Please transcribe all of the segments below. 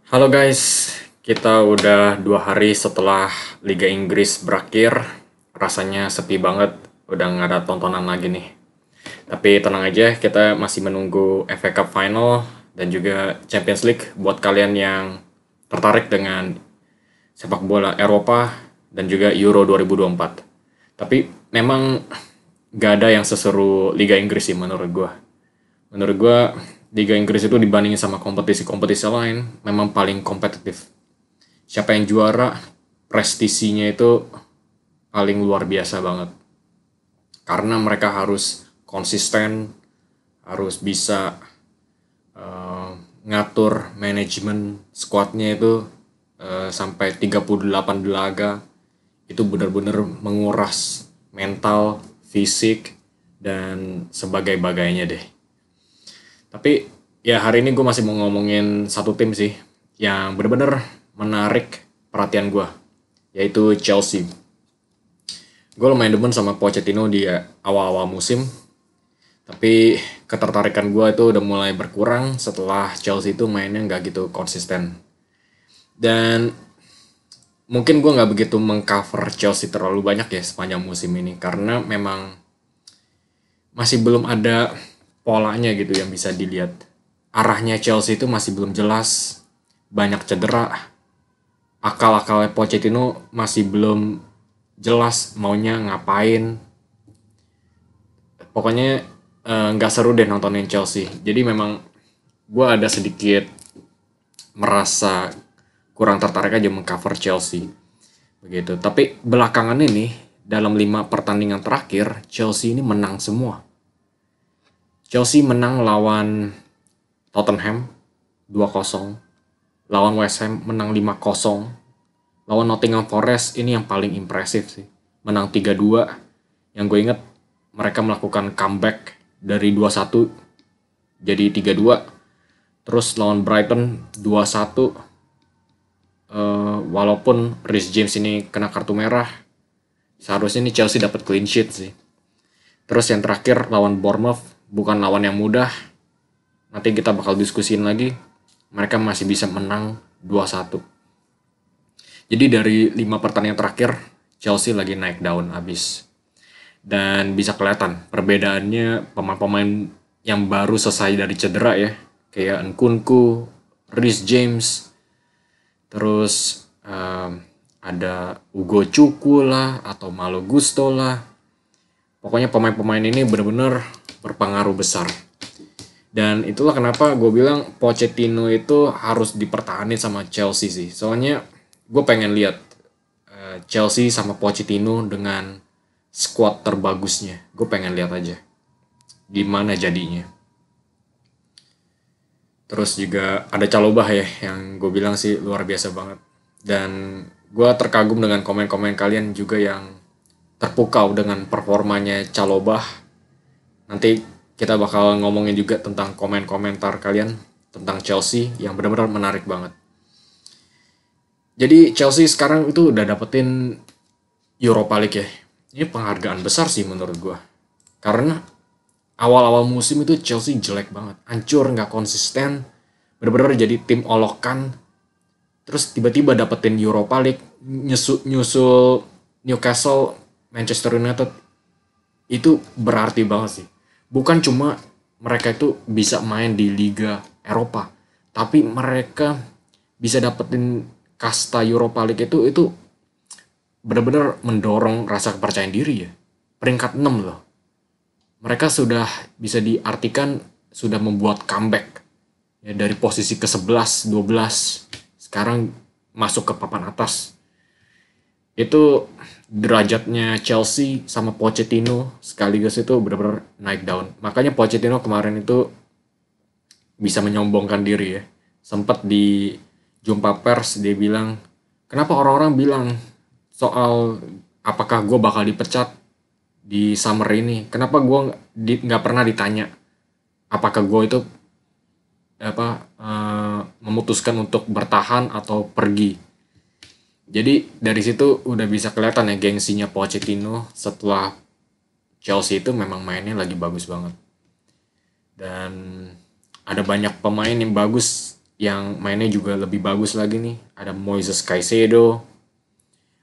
Halo guys, kita udah 2 hari setelah Liga Inggris berakhir. Rasanya sepi banget, udah nggak ada tontonan lagi nih. Tapi tenang aja, kita masih menunggu FA Cup Final dan juga Champions League buat kalian yang tertarik dengan sepak bola Eropa dan juga Euro 2024. Tapi memang nggak ada yang seseru Liga Inggris sih menurut gue. Menurut gue, Liga Inggris itu dibandingin sama kompetisi-kompetisi lain, memang paling kompetitif. Siapa yang juara, prestisinya itu paling luar biasa banget. Karena mereka harus konsisten, harus bisa ngatur manajemen squadnya itu sampai 38 laga. Itu benar-benar menguras mental, fisik, dan sebagai-bagainya deh. Tapi ya hari ini gue masih mau ngomongin satu tim sih yang bener-bener menarik perhatian gue, yaitu Chelsea. Gue lumayan demen sama Pochettino di awal-awal musim, tapi ketertarikan gue itu udah mulai berkurang setelah Chelsea itu mainnya nggak gitu konsisten. Dan mungkin gue nggak begitu mengcover Chelsea terlalu banyak ya sepanjang musim ini, karena memang masih belum ada polanya gitu yang bisa dilihat. Arahnya Chelsea itu masih belum jelas, banyak cedera, akal-akalnya Pochettino masih belum jelas maunya ngapain. Pokoknya nggak seru deh nontonin Chelsea. Jadi memang gue ada sedikit merasa kurang tertarik aja mengcover Chelsea. Begitu. Tapi belakangan ini dalam 5 pertandingan terakhir Chelsea ini menang semua. Chelsea menang lawan Tottenham 2-0, lawan West Ham menang 5-0, lawan Nottingham Forest ini yang paling impresif sih, menang 3-2. Yang gue inget mereka melakukan comeback dari 2-1 jadi 3-2. Terus lawan Brighton 2-1, walaupun Reece James ini kena kartu merah, seharusnya ini Chelsea dapat clean sheet sih. Terus yang terakhir lawan Bournemouth, bukan lawan yang mudah. Nanti kita bakal diskusin lagi. Mereka masih bisa menang 2-1. Jadi dari 5 pertandingan terakhir, Chelsea lagi naik daun abis. Dan bisa kelihatan perbedaannya pemain-pemain yang baru selesai dari cedera ya. Kayak Nkunku, Reece James, terus ada Ugo Cuku lah, atau Malo Gusto lah. Pokoknya pemain-pemain ini benar-benar berpengaruh besar. Dan itulah kenapa gue bilang Pochettino itu harus dipertahankan sama Chelsea sih. Soalnya gue pengen lihat Chelsea sama Pochettino dengan squad terbagusnya. Gue pengen lihat aja gimana jadinya. Terus juga ada Calobah ya yang gue bilang sih luar biasa banget. Dan gue terkagum dengan komen-komen kalian juga yang terpukau dengan performanya Calobah. Nanti kita bakal ngomongin juga tentang komen-komentar kalian tentang Chelsea yang benar-benar menarik banget. Jadi Chelsea sekarang itu udah dapetin Europa League ya. Ini penghargaan besar sih menurut gue. Karena awal-awal musim itu Chelsea jelek banget. Hancur, gak konsisten. Benar-benar jadi tim olokan. Terus tiba-tiba dapetin Europa League. Nyusul Newcastle, Manchester United. Itu berarti banget sih. Bukan cuma mereka itu bisa main di Liga Eropa, tapi mereka bisa dapetin kasta Europa League itu benar-benar mendorong rasa kepercayaan diri ya. Peringkat 6 loh. Mereka sudah bisa diartikan sudah membuat comeback ya, dari posisi ke-11, 12 sekarang masuk ke papan atas. Itu derajatnya Chelsea sama Pochettino sekaligus itu benar-benar naik down. Makanya Pochettino kemarin itu bisa menyombongkan diri ya. Sempat di jumpa pers dia bilang, kenapa orang-orang bilang soal apakah gue bakal dipecat di summer ini? Kenapa gue nggak pernah ditanya apakah gue itu memutuskan untuk bertahan atau pergi? Jadi dari situ udah bisa kelihatan ya gengsinya Pochettino setelah Chelsea itu memang mainnya lagi bagus banget. Dan ada banyak pemain yang bagus yang mainnya juga lebih bagus lagi nih. Ada Moises Caicedo,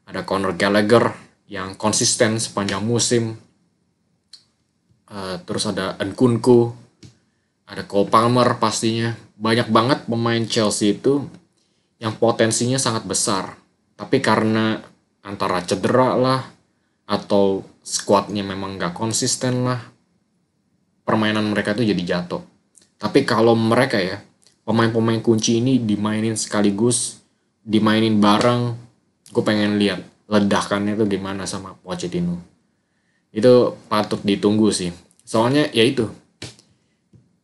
ada Conor Gallagher yang konsisten sepanjang musim. Terus ada Nkunku, ada Cole Palmer pastinya. Banyak banget pemain Chelsea itu yang potensinya sangat besar. Tapi karena antara cedera lah, atau squadnya memang gak konsisten lah, permainan mereka itu jadi jatuh. Tapi kalau mereka ya, pemain-pemain kunci ini dimainin sekaligus, dimainin bareng, gue pengen lihat ledakannya tuh gimana sama Pochettino. Itu patut ditunggu sih. Soalnya ya itu,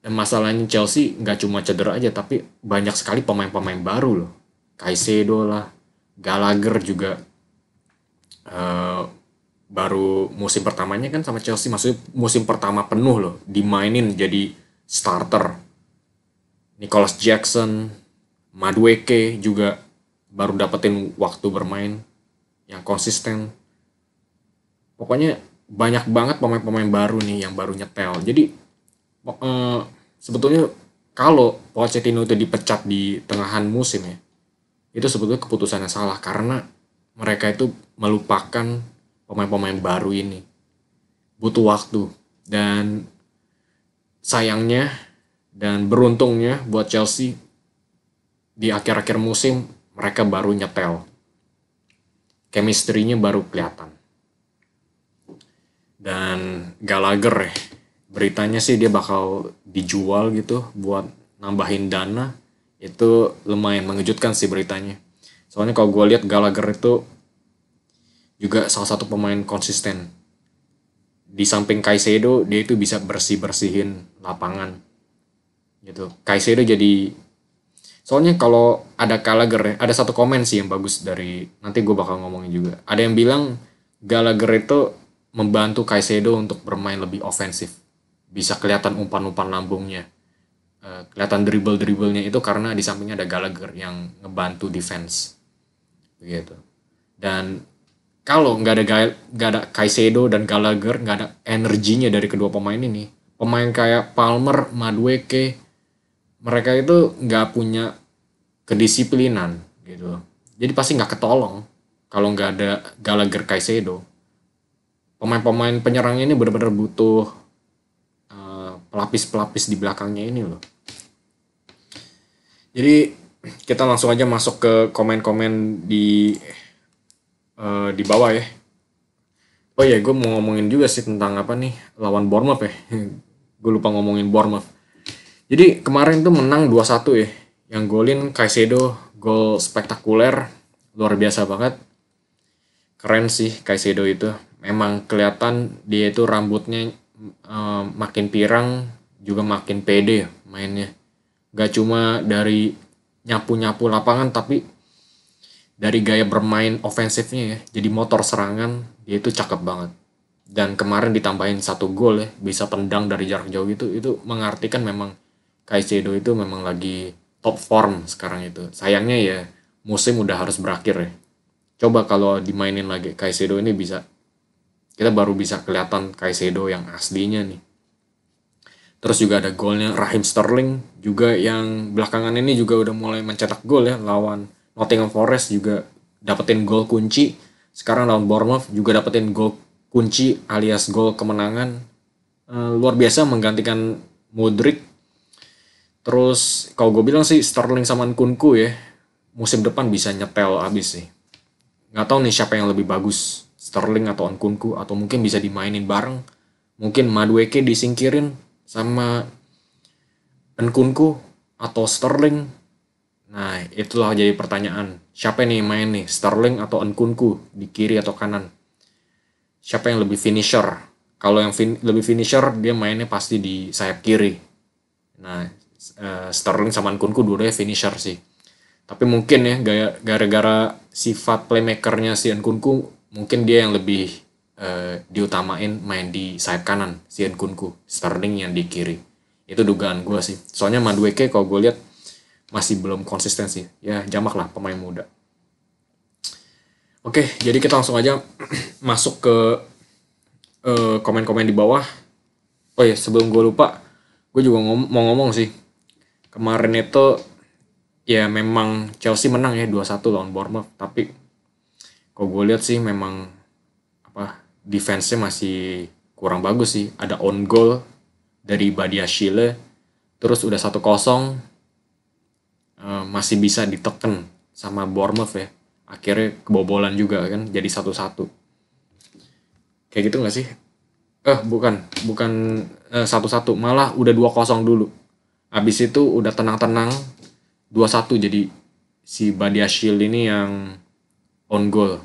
masalahnya Chelsea nggak cuma cedera aja, tapi banyak sekali pemain-pemain baru loh. Caicedo lah, Gallagher juga baru musim pertamanya kan sama Chelsea, maksudnya musim pertama penuh loh, dimainin jadi starter. Nicholas Jackson, Madueke juga baru dapetin waktu bermain yang konsisten. Pokoknya banyak banget pemain-pemain baru nih yang baru nyetel. Jadi sebetulnya kalau Pochettino itu dipecat di tengahan musim ya, itu sebetulnya keputusan yang salah karena mereka itu melupakan pemain-pemain baru ini. Butuh waktu. Dan sayangnya dan beruntungnya buat Chelsea, di akhir-akhir musim mereka baru nyetel. Chemistry-nya baru kelihatan. Dan Gallagher ya, beritanya sih dia bakal dijual gitu buat nambahin dana. Itu lumayan mengejutkan sih beritanya. Soalnya kalau gue lihat Gallagher itu juga salah satu pemain konsisten. Di samping Caicedo, dia itu bisa bersih-bersihin lapangan. Gitu. Caicedo jadi, soalnya kalau ada Gallagher ya, ada satu komen sih yang bagus dari, nanti gue bakal ngomongin juga. Ada yang bilang Gallagher itu membantu Caicedo untuk bermain lebih ofensif. Bisa kelihatan umpan-umpan lambungnya. Kelihatan dribble-dribblenya itu karena di sampingnya ada Gallagher yang ngebantu defense. Begitu. Dan kalau nggak ada Caicedo dan Gallagher, nggak ada energinya dari kedua pemain ini, pemain kayak Palmer, Madueke, mereka itu nggak punya kedisiplinan gitu. Jadi pasti nggak ketolong kalau nggak ada Gallagher, Caicedo. Pemain-pemain penyerang ini benar-benar butuh pelapis-pelapis di belakangnya ini loh. Jadi kita langsung aja masuk ke komen-komen di bawah ya. Oh iya, gue mau ngomongin juga sih tentang apa nih, lawan Bournemouth ya. Gue lupa ngomongin Bournemouth. Jadi kemarin tuh menang 2-1 ya. Yang golin Caicedo, gol spektakuler, luar biasa banget. Keren sih Caicedo itu. Memang kelihatan dia itu rambutnya makin pirang, juga makin pede mainnya. Gak cuma dari nyapu-nyapu lapangan, tapi dari gaya bermain ofensifnya ya, jadi motor serangan dia itu cakep banget. Dan kemarin ditambahin 1 gol ya, bisa tendang dari jarak jauh gitu, itu mengartikan memang Caicedo itu memang lagi top form sekarang itu. Sayangnya ya musim udah harus berakhir ya. Coba kalau dimainin lagi Caicedo ini, kita baru bisa kelihatan Caicedo yang aslinya nih. Terus juga ada golnya Raheem Sterling juga yang belakangan ini juga udah mulai mencetak gol ya, lawan Nottingham Forest juga dapetin gol kunci. Sekarang lawan Bournemouth juga dapetin gol kunci alias gol kemenangan. Luar biasa menggantikan Modric. Terus kalau gue bilang sih Sterling sama Nkunku ya, musim depan bisa nyetel abis sih. Nggak tahu nih siapa yang lebih bagus, Sterling atau Nkunku, atau mungkin bisa dimainin bareng. Mungkin Madueke disingkirin sama Nkunku atau Sterling. Nah, itulah jadi pertanyaan. Siapa nih main nih, Sterling atau Nkunku di kiri atau kanan? Siapa yang lebih finisher? Kalau yang lebih finisher, dia mainnya pasti di sayap kiri. Nah, Sterling sama Nkunku dua-duanya finisher sih. Tapi mungkin ya, gara-gara sifat playmakernya si Nkunku, mungkin dia yang lebih diutamain main di sayap kanan, si Nkunku. Sterling yang di kiri. Itu dugaan gue sih. Soalnya Madueke kalau gue lihat masih belum konsisten sih. Ya, jamak lah pemain muda. Oke, jadi kita langsung aja masuk ke komen-komen di bawah. Oh ya, sebelum gue lupa, gue juga mau ngomong sih. Kemarin itu ya memang Chelsea menang ya 2-1 lawan Bournemouth, tapi kalau gue lihat sih memang defense-nya masih kurang bagus sih. Ada on goal dari Badiashile, terus udah 1-0, masih bisa diteken sama Bournemouth ya. Akhirnya kebobolan juga kan, jadi 1-1. Kayak gitu nggak sih? Bukan 1-1, malah udah 2-0 dulu. Habis itu udah tenang-tenang 2-1, jadi si Badiashile ini yang on goal.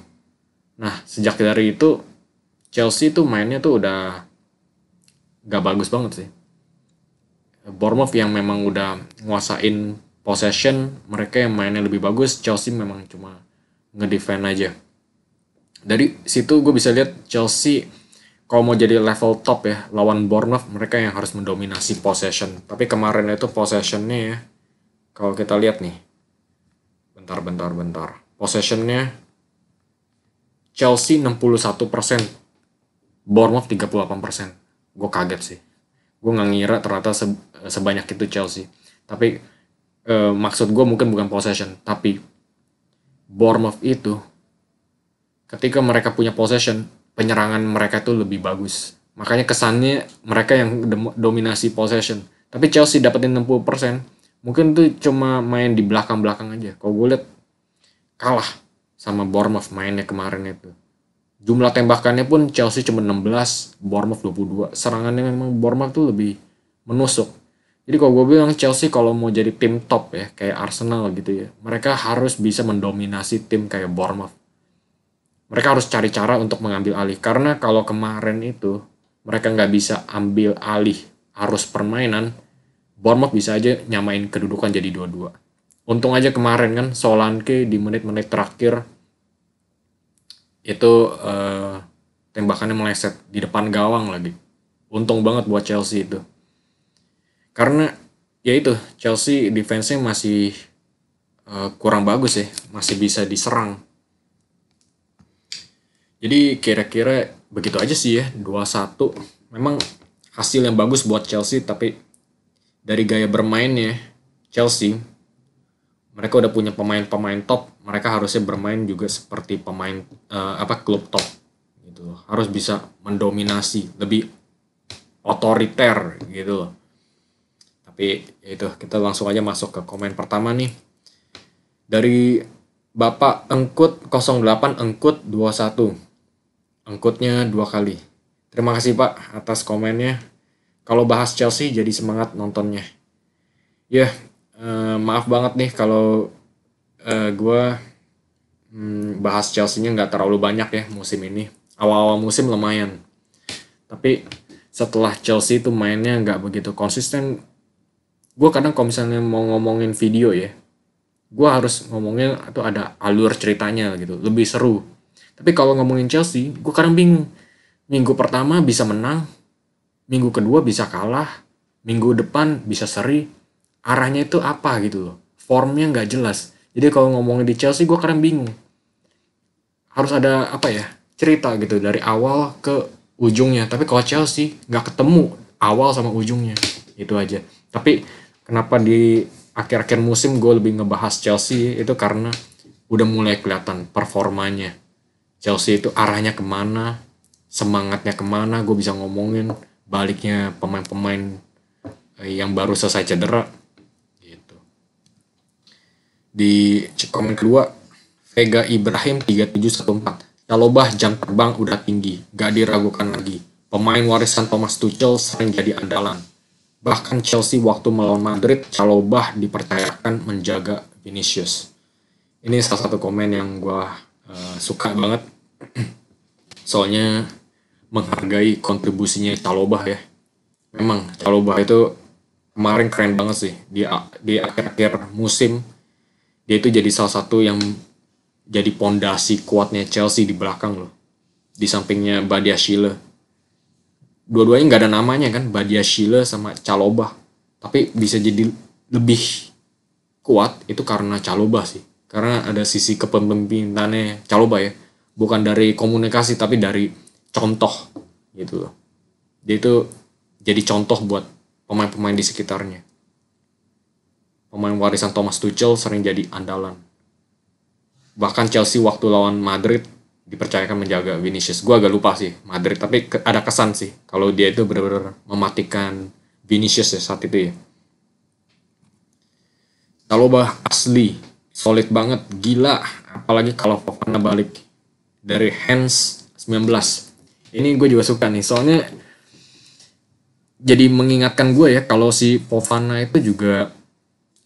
Nah, sejak dari itu Chelsea tuh mainnya tuh udah gak bagus banget sih. Bournemouth yang memang udah nguasain possession, mereka yang mainnya lebih bagus. Chelsea memang cuma ngedefend aja. Dari situ gue bisa lihat Chelsea kalau mau jadi level top ya lawan Bournemouth, mereka yang harus mendominasi possession. Tapi kemarin itu possessionnya ya, kalau kita lihat nih, bentar. Possessionnya Chelsea 61%, Bournemouth 38%. Gue kaget sih. Gue nggak ngira ternyata sebanyak itu Chelsea. Tapi maksud gue mungkin bukan possession, tapi Bournemouth itu ketika mereka punya possession, penyerangan mereka itu lebih bagus. Makanya kesannya mereka yang dominasi possession. Tapi Chelsea dapetin 60%, mungkin tuh cuma main di belakang-belakang aja. Kalau gue lihat kalah sama Bournemouth mainnya kemarin itu. Jumlah tembakannya pun Chelsea cuma 16, Bournemouth 22. Serangannya memang Bournemouth tuh lebih menusuk. Jadi kalau gue bilang Chelsea kalau mau jadi tim top ya, kayak Arsenal gitu ya, mereka harus bisa mendominasi tim kayak Bournemouth. Mereka harus cari cara untuk mengambil alih. Karena kalau kemarin itu mereka nggak bisa ambil alih arus permainan, Bournemouth bisa aja nyamain kedudukan jadi 2-2. Untung aja kemarin kan Solanke di menit-menit terakhir itu tembakannya meleset di depan gawang lagi. Untung banget buat Chelsea itu. Karena ya itu Chelsea defense-nya masih kurang bagus ya, masih bisa diserang. Jadi kira-kira begitu aja sih ya, 2-1. Memang hasil yang bagus buat Chelsea, tapi dari gaya bermainnya Chelsea, mereka udah punya pemain-pemain top, mereka harusnya bermain juga seperti pemain klub top gitu. Harus bisa mendominasi, lebih otoriter gitu loh. Tapi itu kita langsung aja masuk ke komen pertama nih. Dari Bapak Engkut 08 Engkut 21. Engkutnya 2 kali. Terima kasih Pak atas komennya. Kalau bahas Chelsea jadi semangat nontonnya. Ya, maaf banget nih kalau gue bahas Chelsea-nya nggak terlalu banyak ya musim ini. Awal-awal musim lumayan. Tapi setelah Chelsea itu mainnya nggak begitu konsisten, gue kadang kalau misalnya mau ngomongin video ya, gue harus ngomongin atau ada alur ceritanya gitu, lebih seru. Tapi kalau ngomongin Chelsea, gue kadang bingung. Minggu pertama bisa menang, minggu kedua bisa kalah, minggu depan bisa seri. Arahnya itu apa gitu loh. Formnya nggak jelas. Jadi kalau ngomongin di Chelsea, gue kadang bingung. Harus ada cerita gitu dari awal ke ujungnya. Tapi kalau Chelsea nggak ketemu awal sama ujungnya. Itu aja. Tapi kenapa di akhir-akhir musim gue lebih ngebahas Chelsea itu karena udah mulai kelihatan performanya. Chelsea itu arahnya kemana, semangatnya kemana, gue bisa ngomongin baliknya pemain-pemain yang baru selesai cedera gitu. Di komen kedua, Vega Ibrahim 3714. Calobah jam terbang udah tinggi, gak diragukan lagi. Pemain warisan Thomas Tuchel sering jadi andalan. Bahkan Chelsea waktu melawan Madrid, Calobah dipercayakan menjaga Vinicius. Ini salah satu komen yang gue suka banget. Soalnya menghargai kontribusinya Calobah ya. Memang Calobah itu kemarin keren banget sih. Di akhir-akhir musim, dia itu jadi salah satu yang jadi pondasi kuatnya Chelsea di belakang loh. Di sampingnya Badiashile. Dua-duanya nggak ada namanya kan, Badiashile sama Calobah. Tapi bisa jadi lebih kuat itu karena Calobah sih. Karena ada sisi kepemimpinannya Calobah ya. Bukan dari komunikasi tapi dari contoh gitu loh. Dia itu jadi contoh buat pemain-pemain di sekitarnya. pemain warisan Thomas Tuchel sering jadi andalan. Bahkan Chelsea waktu lawan Madrid dipercayakan menjaga Vinicius. Gue agak lupa sih Madrid, tapi ada kesan sih kalau dia itu benar-benar mematikan Vinicius ya saat itu ya. Chalobah asli solid banget, gila. Apalagi kalau Fofana balik dari Hands 19. Ini gue juga suka nih, soalnya jadi mengingatkan gue ya kalau si Fofana itu juga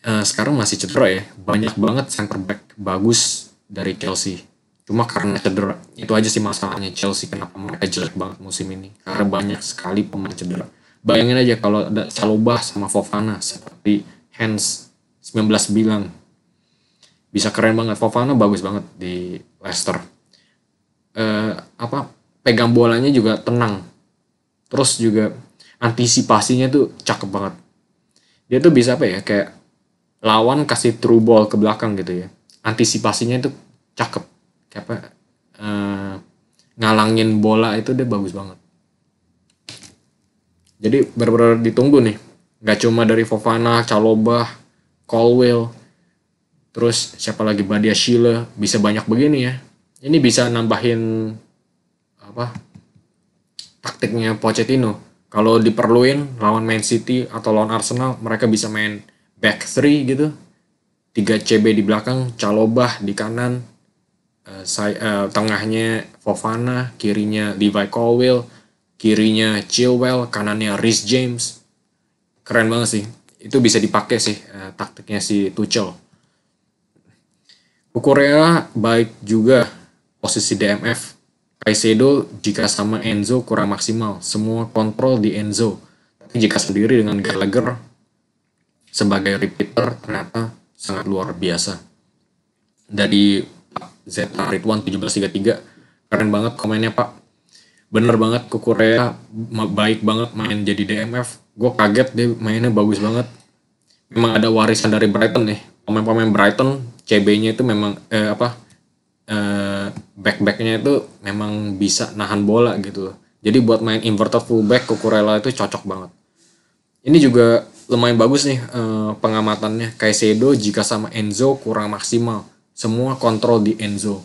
sekarang masih cedera ya. Banyak banget center back bagus dari Chelsea. Cuma karena cedera. Itu aja sih masalahnya Chelsea, kenapa mereka jelek banget musim ini. Karena banyak sekali pemain cedera. Bayangin aja kalau ada Chalobah sama Fofana seperti Hands 19 bilang. Bisa keren banget. Fofana bagus banget di Leicester. Pegang bolanya juga tenang. Terus juga antisipasinya tuh cakep banget. Dia tuh bisa kayak lawan kasih through ball ke belakang gitu ya. Antisipasinya itu cakep. Kayak ngalangin bola itu dia bagus banget. Jadi benar-benar ditunggu nih. Gak cuma dari Fofana, Chalobah, Colwill, terus siapa lagi, Badiashile, bisa banyak begini ya. Ini bisa nambahin taktiknya Pochettino. Kalau diperluin lawan Man City atau lawan Arsenal, mereka bisa main back 3 gitu. 3 CB di belakang, Chalobah di kanan, tengahnya Fofana, kirinya Levi Colwill, kirinya Chilwell, kanannya Reece James. Keren banget sih. Itu bisa dipakai sih taktiknya si Tuchel. Kukurea baik juga posisi DMF. Caicedo jika sama Enzo kurang maksimal. Semua kontrol di Enzo. Tapi jika sendiri dengan Gallagher sebagai repeater ternyata sangat luar biasa. Dari Pak Zeta Ridwan 1733. Keren banget komennya Pak. Bener banget Kukurea baik banget main jadi DMF. Gue kaget dia mainnya bagus banget. Memang ada warisan dari Brighton nih. Pemain-pemain Brighton CB-nya itu memang back-backnya itu memang bisa nahan bola gitu. Jadi buat main inverted fullback Cucurella itu cocok banget. Ini juga lumayan bagus nih pengamatannya. Caicedo jika sama Enzo kurang maksimal. Semua kontrol di Enzo.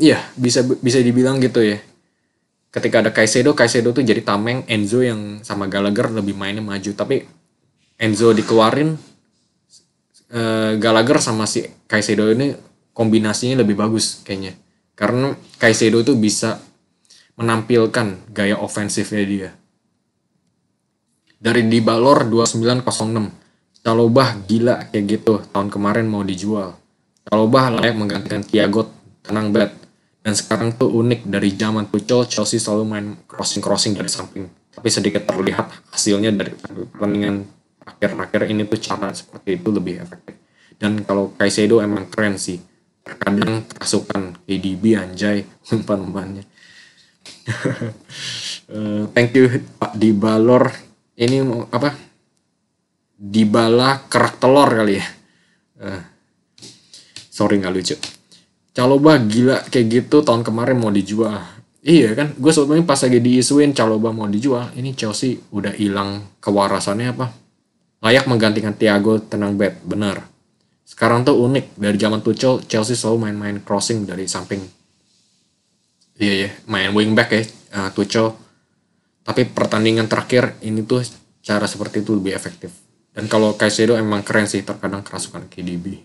Iya bisa dibilang gitu ya. Ketika ada Caicedo tuh jadi tameng. Enzo yang sama Gallagher lebih mainnya maju. Tapi Enzo dikeluarin, Gallagher sama si Caicedo ini kombinasinya lebih bagus kayaknya. Karena Caicedo tuh bisa menampilkan gaya ofensifnya dia. Dari Dibalor 2906. Chalobah gila kayak gitu. Tahun kemarin mau dijual. Chalobah layak menggantikan Thiago, tenang bet. Dan sekarang tuh unik, dari zaman Tuchel Chelsea selalu main crossing dari samping. Tapi sedikit terlihat hasilnya dari pertandingan akhir-akhir ini tuh cara seperti itu lebih efektif. Dan kalau Caicedo emang keren sih. Terkadang kerasukan KDB anjay umpan-umpannya. Thank you Pak Dibalor. Ini Dybala kerak telur kali ya. Sorry nggak lucu. Chalobah gila kayak gitu, tahun kemarin mau dijual. Iya kan, gue sebetulnya pas lagi diisuin Chalobah mau dijual, ini Chelsea udah hilang kewarasannya layak menggantikan Thiago, tenang bet, benar. Sekarang tuh unik, dari zaman Tuchel Chelsea selalu main-main crossing dari samping. Iya main wingback ya Tuchel. Tapi pertandingan terakhir ini tuh cara seperti itu lebih efektif. Dan kalau Caicedo emang keren sih, terkadang kerasukan KDB.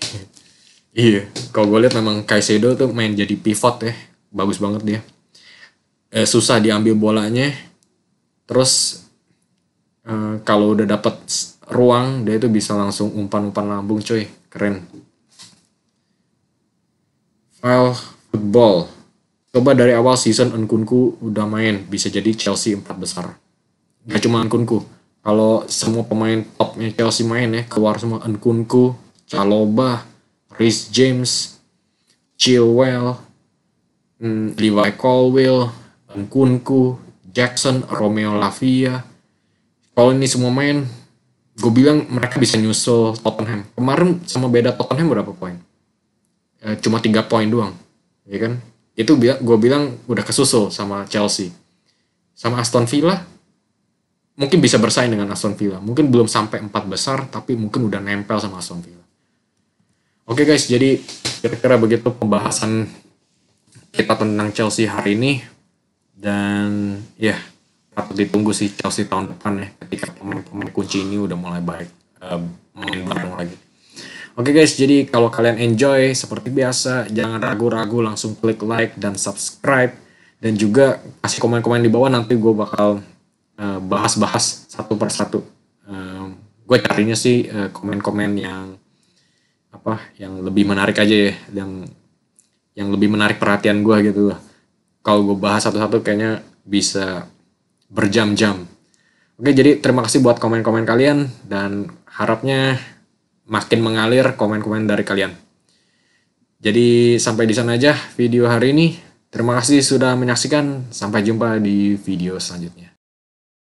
Iya, kalau gue lihat memang Caicedo tuh main jadi pivot ya, bagus banget dia. Susah diambil bolanya, terus kalau udah dapet ruang dia itu bisa langsung umpan lambung coy, keren. File football. Coba dari awal season Nkunku udah main, bisa jadi Chelsea 4 besar. Gak cuma Nkunku, kalau semua pemain topnya Chelsea main ya, keluar semua Nkunku, Chalobah, Reece James, Chilwell, Levi Colwill, Nkunku, Jackson, Romeo Lavia. Kalau ini semua main, gue bilang mereka bisa nyusul Tottenham. Kemarin sama beda Tottenham berapa poin? Cuma 3 poin doang, ya kan? Itu gue bilang udah kesusul sama Chelsea. Sama Aston Villa, mungkin bisa bersaing dengan Aston Villa. Mungkin belum sampai 4 besar, tapi mungkin udah nempel sama Aston Villa. Oke guys, jadi kira-kira begitu pembahasan kita tentang Chelsea hari ini. Dan ya, patut ditunggu sih Chelsea tahun depan ya, ketika pemain-pemain kunci ini udah mulai baik main bareng lagi. Oke guys, jadi kalau kalian enjoy seperti biasa, jangan ragu-ragu, langsung klik like dan subscribe. Dan juga kasih komen-komen di bawah, nanti gue bakal bahas-bahas satu persatu. Gue carinya sih komen-komen yang lebih menarik aja ya, yang lebih menarik perhatian gue gitu. Kalau gue bahas satu-satu kayaknya bisa berjam-jam. Oke, jadi terima kasih buat komen-komen kalian, dan harapnya makin mengalir komen-komen dari kalian. Jadi sampai di sana aja video hari ini. Terima kasih sudah menyaksikan. Sampai jumpa di video selanjutnya.